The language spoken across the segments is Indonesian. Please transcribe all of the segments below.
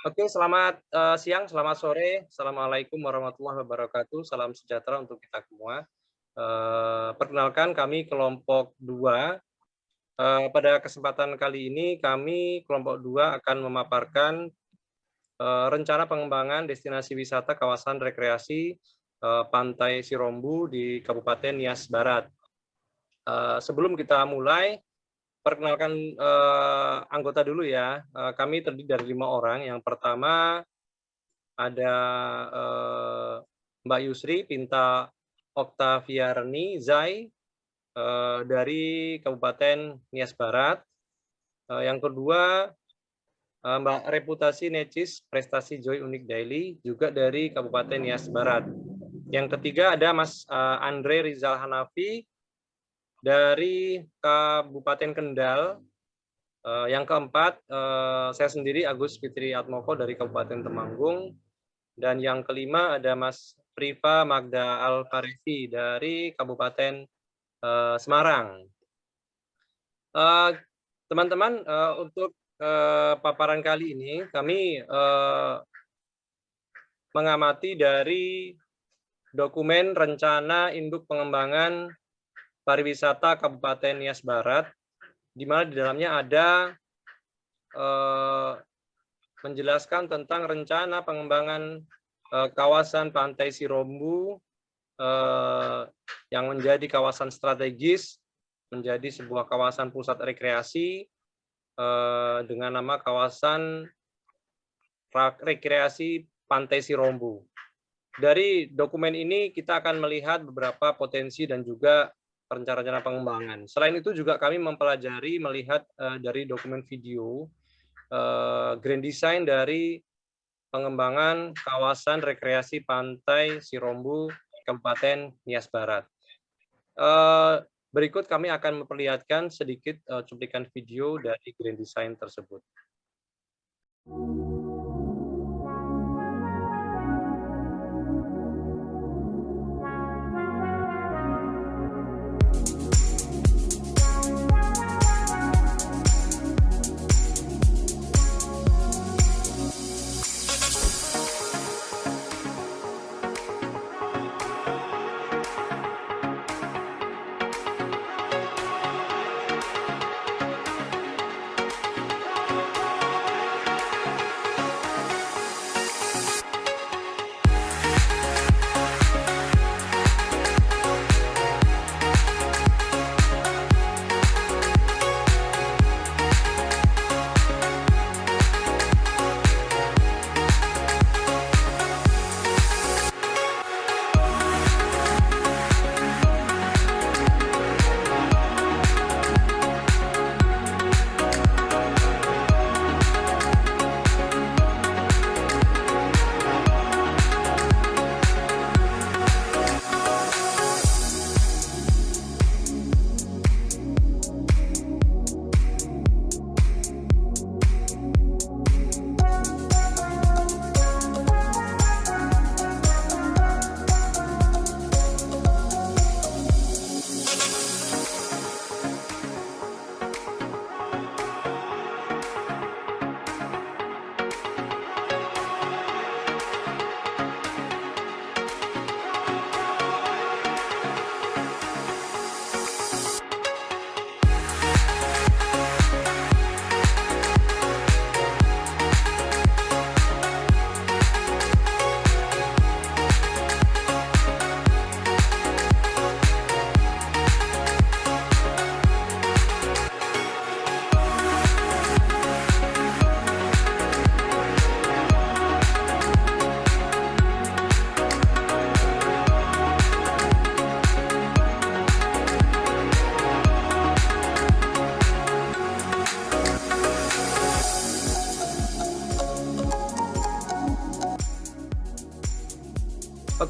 Oke, selamat siang, selamat sore. Assalamualaikum warahmatullahi wabarakatuh. Salam sejahtera untuk kita semua. Perkenalkan kami kelompok 2. Pada kesempatan kali ini kami kelompok 2 akan memaparkan rencana pengembangan destinasi wisata kawasan rekreasi Pantai Sirombu di Kabupaten Nias Barat. Sebelum kita mulai, perkenalkan anggota dulu ya. Kami terdiri dari 5 orang. Yang pertama ada Mbak Yusri Pinta Oktaviarni Zai dari Kabupaten Nias Barat. Yang kedua Mbak Reputasi Necis Prestasi Joy Unik Daily juga dari Kabupaten Nias Barat. Yang ketiga ada Mas Andre Rizal Hanafi dari Kabupaten Kendal. Yang keempat saya sendiri Agus Fitri Atmoko dari Kabupaten Temanggung. Dan yang kelima ada Mas Priva Magda Alfarisi dari Kabupaten Semarang. Teman-teman, untuk paparan kali ini kami mengamati dari dokumen rencana induk pengembangan pariwisata Kabupaten Nias Barat, di mana di dalamnya ada menjelaskan tentang rencana pengembangan kawasan Pantai Sirombu yang menjadi kawasan strategis, menjadi sebuah kawasan pusat rekreasi dengan nama kawasan rekreasi Pantai Sirombu. Dari dokumen ini kita akan melihat beberapa potensi dan juga rencana-rencana pengembangan. Selain itu juga kami mempelajari melihat dari dokumen video grand design dari pengembangan kawasan rekreasi Pantai Sirombu, Kabupaten Nias Barat. Berikut kami akan memperlihatkan sedikit cuplikan video dari grand design tersebut.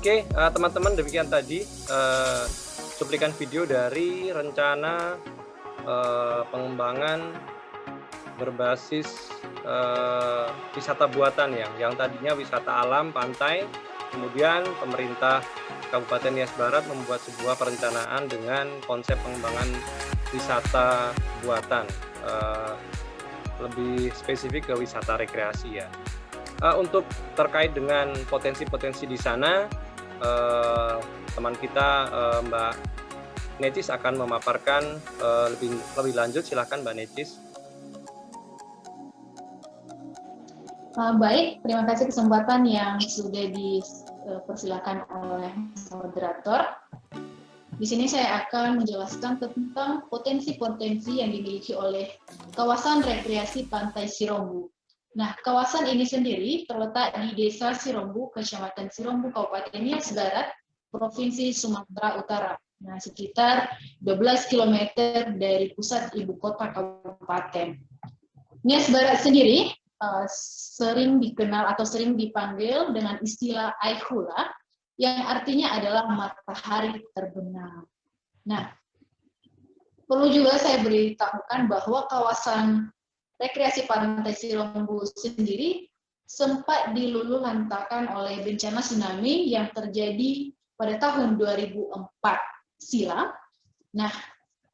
Oke, teman-teman, demikian tadi cuplikan video dari rencana pengembangan berbasis wisata buatan yang tadinya wisata alam pantai, kemudian pemerintah Kabupaten Nias Barat membuat sebuah perencanaan dengan konsep pengembangan wisata buatan, lebih spesifik ke wisata rekreasi ya. Untuk terkait dengan potensi-potensi di sana, teman kita Mbak Necis akan memaparkan lebih lanjut. Silakan Mbak Necis. Baik, terima kasih kesempatan yang sudah dipersilakan oleh moderator. Di sini saya akan menjelaskan tentang potensi-potensi yang dimiliki oleh kawasan rekreasi Pantai Sirombu. Nah, kawasan ini sendiri terletak di Desa Sirombu, Kecamatan Sirombu, Kabupaten Nias Barat, Provinsi Sumatera Utara. Nah, sekitar 12 km dari pusat ibu kota kabupaten. Nias Barat sendiri sering dikenal atau sering dipanggil dengan istilah Aihula, yang artinya adalah matahari terbenam. Nah, perlu juga saya beritahukan bahwa kawasan rekreasi Pantai Sirombu sendiri sempat diluluhlantarkan oleh bencana tsunami yang terjadi pada tahun 2004 silam. Nah,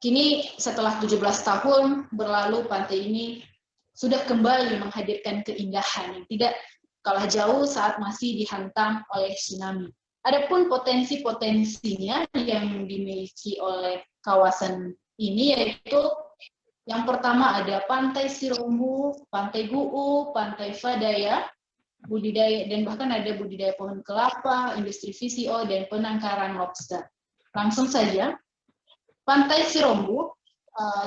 kini setelah 17 tahun berlalu, pantai ini sudah kembali menghadirkan keindahan yang tidak kalah jauh saat masih dihantam oleh tsunami. Adapun potensi-potensinya yang dimiliki oleh kawasan ini yaitu yang pertama ada Pantai Sirombu, Pantai Guu, Pantai Fadaya, budidaya dan bahkan ada budidaya pohon kelapa, industri VCO dan penangkaran lobster. Langsung saja, Pantai Sirombu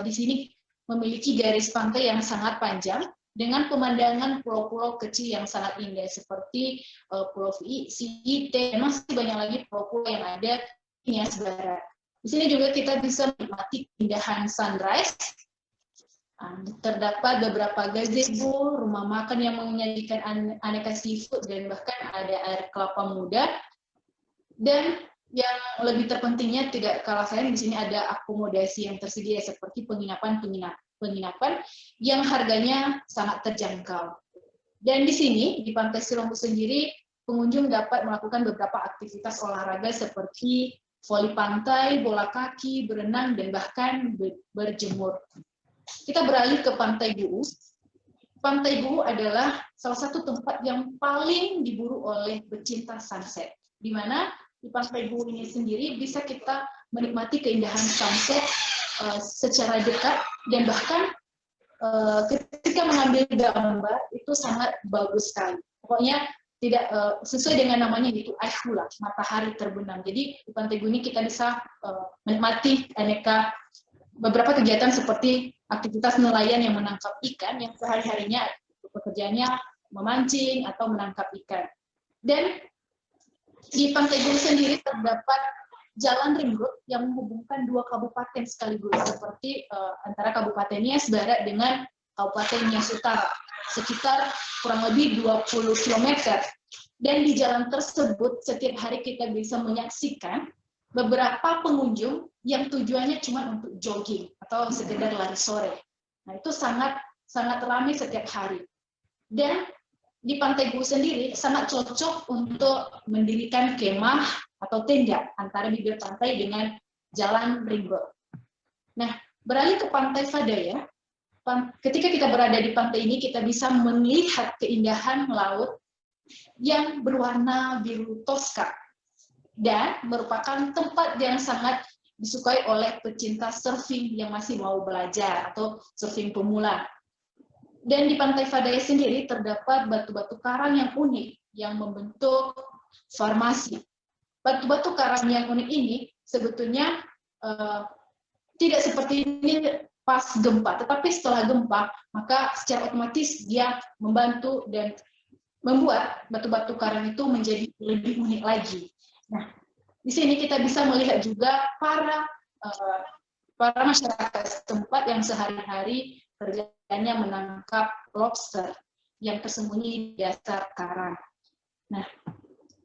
di sini memiliki garis pantai yang sangat panjang dengan pemandangan pulau-pulau kecil yang sangat indah seperti Pulau Siyite dan masih banyak lagi pulau-pulau yang ada di Nias Barat. Di sini juga kita bisa menikmati keindahan sunrise. Terdapat beberapa gazebo, rumah makan yang menyajikan aneka seafood dan bahkan ada air kelapa muda. Dan yang lebih terpentingnya tidak kalah sayang, di sini ada akomodasi yang tersedia seperti penginapan yang harganya sangat terjangkau. Dan di sini di Pantai Sirombu sendiri pengunjung dapat melakukan beberapa aktivitas olahraga seperti voli pantai, bola kaki, berenang dan bahkan berjemur. Kita beralih ke Pantai Guu. Pantai Guu adalah salah satu tempat yang paling diburu oleh pecinta sunset, di mana di Pantai Guu ini sendiri bisa kita menikmati keindahan sunset secara dekat dan bahkan ketika mengambil gambar itu sangat bagus sekali. Pokoknya tidak sesuai dengan namanya, yaitu Aihula, matahari terbenam. Jadi di Pantai Guu ini kita bisa menikmati aneka beberapa kegiatan seperti aktivitas nelayan yang menangkap ikan yang sehari-harinya pekerjaannya memancing atau menangkap ikan. Dan di Pantai Guu sendiri terdapat jalan ring road yang menghubungkan dua kabupaten sekaligus seperti antara Kabupaten Nias Barat dengan Kabupaten Nias Utara, sekitar kurang lebih 20 km. Dan di jalan tersebut setiap hari kita bisa menyaksikan beberapa pengunjung yang tujuannya cuma untuk jogging atau sekedar lari sore. Nah, itu sangat ramai setiap hari. Dan di Pantai Guu sendiri sangat cocok untuk mendirikan kemah atau tenda antara bibir pantai dengan jalan ring road. Nah, beralih ke Pantai Fadaya, ketika kita berada di pantai ini kita bisa melihat keindahan laut yang berwarna biru toska dan merupakan tempat yang sangat disukai oleh pecinta surfing yang masih mau belajar atau surfing pemula. Dan di Pantai Fadaya sendiri terdapat batu-batu karang yang unik yang membentuk formasi. Batu-batu karang yang unik ini sebetulnya tidak seperti ini pas gempa, tetapi setelah gempa maka secara otomatis dia membantu dan membuat batu-batu karang itu menjadi lebih unik lagi. Nah, di sini kita bisa melihat juga para masyarakat setempat yang sehari-hari kerjanya menangkap lobster yang tersembunyi di dasar karang. Nah,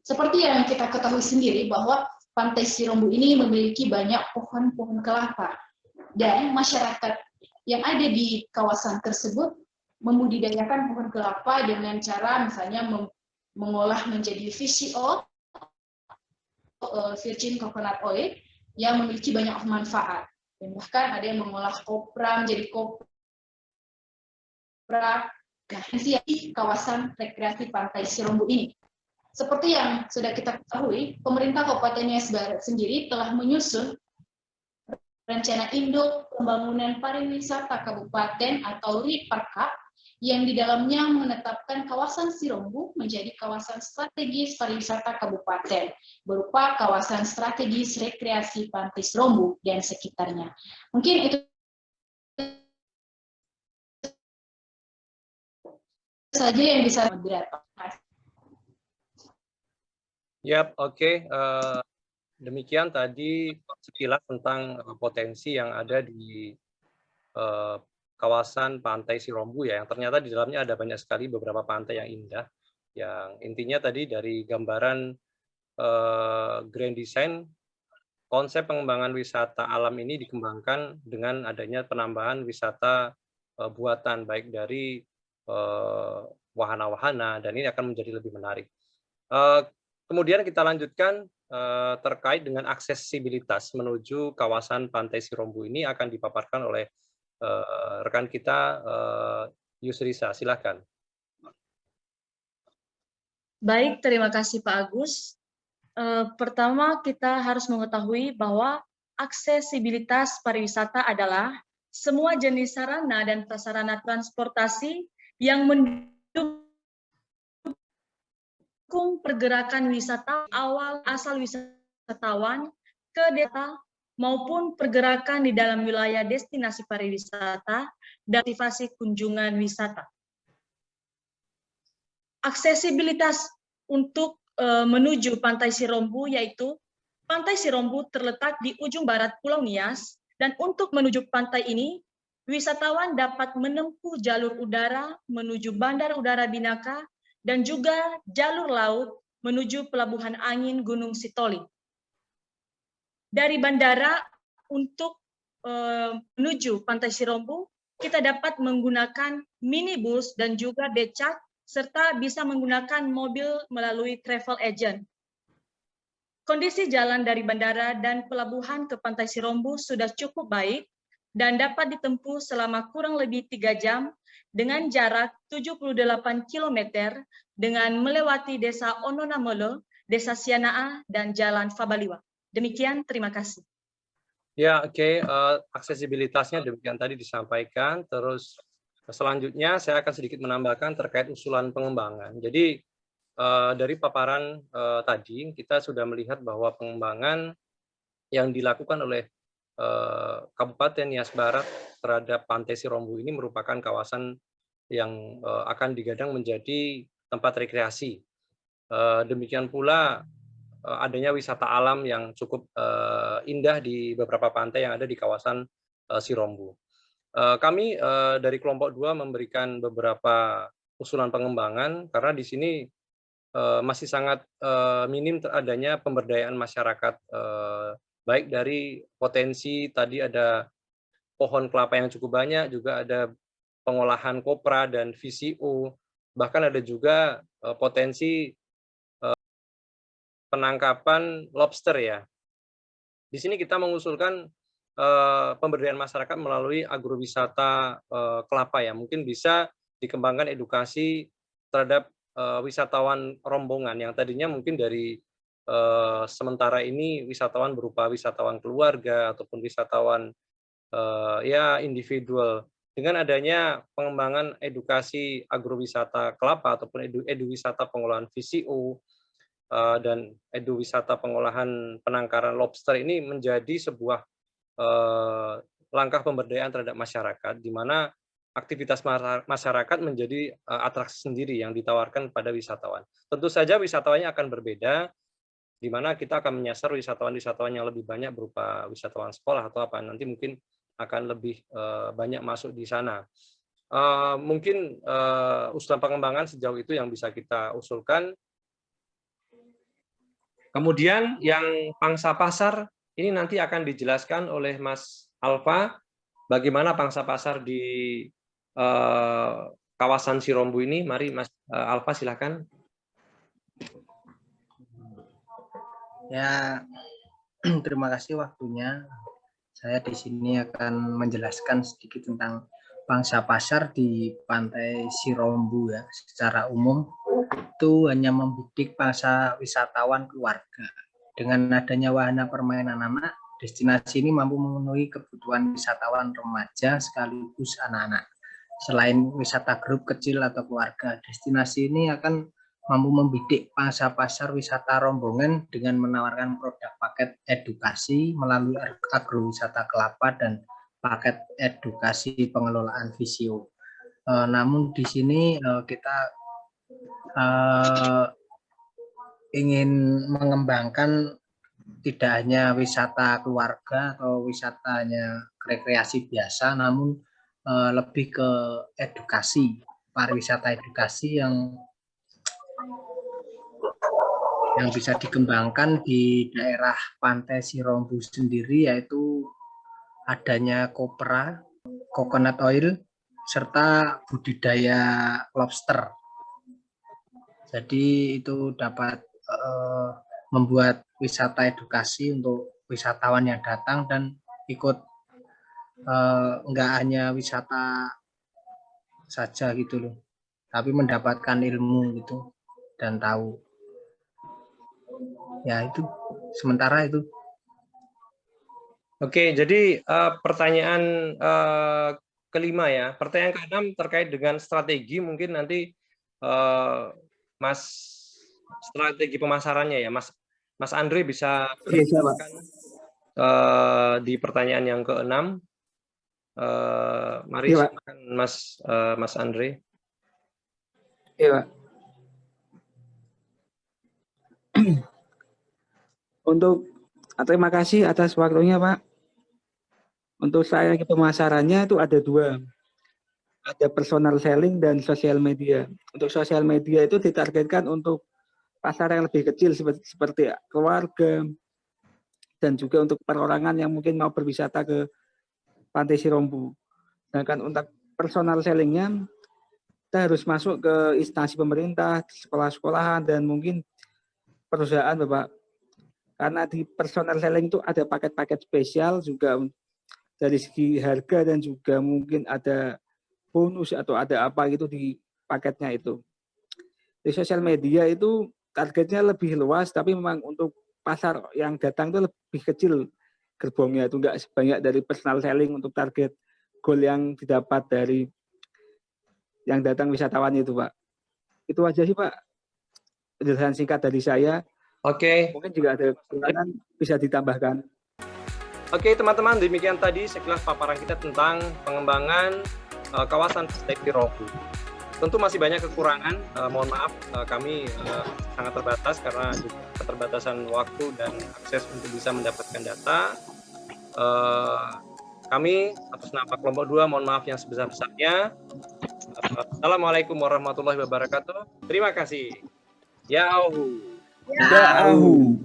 seperti yang kita ketahui sendiri bahwa Pantai Sirombu ini memiliki banyak pohon-pohon kelapa dan masyarakat yang ada di kawasan tersebut membudidayakan pohon kelapa dengan cara misalnya mengolah menjadi VCO, virgin coconut oil, yang memiliki banyak manfaat. Dan bahkan ada yang mengolah kopra menjadi kopra Nah, di kawasan rekreasi Pantai Sirombu ini. Seperti yang sudah kita ketahui, pemerintah Kabupaten Nias Barat sendiri telah menyusun Rencana Induk Pembangunan Pariwisata Kabupaten atau RIPARKA yang di dalamnya menetapkan kawasan Sirombu menjadi kawasan strategis pariwisata kabupaten berupa kawasan strategis rekreasi Pantai Sirombu dan sekitarnya. Mungkin itu saja yang bisa moderator. Yap, oke. Demikian tadi sekilas tentang potensi yang ada di kawasan Pantai Sirombu ya, yang ternyata di dalamnya ada banyak sekali beberapa pantai yang indah. Yang intinya tadi dari gambaran grand design, konsep pengembangan wisata alam ini dikembangkan dengan adanya penambahan wisata buatan, baik dari wahana-wahana, dan ini akan menjadi lebih menarik. Kemudian kita lanjutkan terkait dengan aksesibilitas menuju kawasan Pantai Sirombu ini akan dipaparkan oleh rekan kita Yusrisa, silakan. Baik, terima kasih Pak Agus. Pertama, kita harus mengetahui bahwa aksesibilitas pariwisata adalah semua jenis sarana dan prasarana transportasi yang mendukung pergerakan wisata awal asal wisatawan ke desa maupun pergerakan di dalam wilayah destinasi pariwisata dan aktivasi kunjungan wisata. Aksesibilitas untuk menuju Pantai Sirombu yaitu Pantai Sirombu terletak di ujung barat Pulau Nias, dan untuk menuju pantai ini wisatawan dapat menempuh jalur udara menuju Bandar Udara Binaka dan juga jalur laut menuju Pelabuhan Angin Gunung Sitoli. Dari bandara untuk menuju Pantai Sirombu, kita dapat menggunakan minibus dan juga becak, serta bisa menggunakan mobil melalui travel agent. Kondisi jalan dari bandara dan pelabuhan ke Pantai Sirombu sudah cukup baik dan dapat ditempuh selama kurang lebih 3 jam dengan jarak 78 km dengan melewati Desa Ononamolo, Desa Sianaa, dan Jalan Fabaliwa. Demikian, terima kasih. Ya, oke. Aksesibilitasnya demikian tadi disampaikan. Terus selanjutnya saya akan sedikit menambahkan terkait usulan pengembangan. Jadi dari paparan tadi kita sudah melihat bahwa pengembangan yang dilakukan oleh Kabupaten Nias Barat terhadap Pantai Sirombu ini merupakan kawasan yang akan digadang menjadi tempat rekreasi. Demikian pula adanya wisata alam yang cukup indah di beberapa pantai yang ada di kawasan Sirombu. Kami dari kelompok 2 memberikan beberapa usulan pengembangan karena di sini masih sangat minim adanya pemberdayaan masyarakat, baik dari potensi tadi ada pohon kelapa yang cukup banyak, juga ada pengolahan kopra dan VCO, bahkan ada juga potensi penangkapan lobster ya. Di sini kita mengusulkan pemberdayaan masyarakat melalui agrowisata kelapa ya. Mungkin bisa dikembangkan edukasi terhadap wisatawan rombongan yang tadinya mungkin dari sementara ini wisatawan berupa wisatawan keluarga ataupun wisatawan ya individual. Dengan adanya pengembangan edukasi agrowisata kelapa ataupun eduwisata pengolahan VCO dan eduwisata pengolahan penangkaran lobster ini menjadi sebuah langkah pemberdayaan terhadap masyarakat, di mana aktivitas masyarakat menjadi atraksi sendiri yang ditawarkan pada wisatawan. Tentu saja wisatawannya akan berbeda, di mana kita akan menyasar wisatawan-wisatawan yang lebih banyak berupa wisatawan sekolah atau apa, nanti mungkin akan lebih banyak masuk di sana. Mungkin usulan pengembangan sejauh itu yang bisa kita usulkan. Kemudian yang pangsa pasar ini nanti akan dijelaskan oleh Mas Alfa, bagaimana pangsa pasar di kawasan Sirombu ini. Mari Mas Alfa, silakan. Ya, terima kasih waktunya. Saya di sini akan menjelaskan sedikit tentang pangsa pasar di Pantai Sirombu ya, secara umum itu hanya membidik pangsa wisatawan keluarga. Dengan adanya wahana permainan anak, destinasi ini mampu memenuhi kebutuhan wisatawan remaja sekaligus anak-anak. Selain wisata grup kecil atau keluarga, destinasi ini akan mampu membidik pangsa pasar wisata rombongan dengan menawarkan produk paket edukasi melalui agrowisata kelapa dan paket edukasi pengelolaan visio. Namun di sini kita ingin mengembangkan tidak hanya wisata keluarga atau wisatanya rekreasi biasa, namun lebih ke edukasi, pariwisata edukasi yang bisa dikembangkan di daerah Pantai Sirombu sendiri, yaitu adanya kopra, coconut oil, serta budidaya lobster. Jadi itu dapat membuat wisata edukasi untuk wisatawan yang datang dan ikut enggak hanya wisata saja gitu loh, tapi mendapatkan ilmu gitu dan tahu. Ya itu sementara itu. Oke, jadi pertanyaan kelima ya. Pertanyaan keenam terkait dengan strategi, mungkin nanti Mas strategi pemasarannya ya, Mas Andre bisa menjelaskan di pertanyaan yang keenam. Mari ya, silakan Mas Andre. Iya, Pak. Terima kasih atas waktunya, Pak. Untuk strategi pemasarannya itu ada dua. Ada personal selling dan sosial media. Untuk sosial media itu ditargetkan untuk pasar yang lebih kecil seperti keluarga dan juga untuk perorangan yang mungkin mau berwisata ke Pantai Sirombu. Sedangkan untuk personal sellingnya kita harus masuk ke instansi pemerintah, sekolah-sekolahan dan mungkin perusahaan, Bapak. Karena di personal selling itu ada paket-paket spesial juga dari segi harga dan juga mungkin ada bonus atau ada apa gitu di paketnya itu. Di sosial media itu targetnya lebih luas, tapi memang untuk pasar yang datang itu lebih kecil gerbongnya, itu enggak sebanyak dari personal selling untuk target goal yang didapat dari yang datang wisatawan itu, Pak. Itu aja sih, Pak. Penjelasan singkat dari saya. Oke. Mungkin juga ada kekurangan bisa ditambahkan. Oke, teman-teman, demikian tadi sekilas paparan kita tentang pengembangan kawasan Pantai Sirombu. Tentu masih banyak kekurangan, mohon maaf kami sangat terbatas karena keterbatasan waktu dan akses untuk bisa mendapatkan data. Kami atas nama kelompok 2 mohon maaf yang sebesar-besarnya. Assalamualaikum warahmatullahi wabarakatuh. Terima kasih. Yahoo. Yahoo.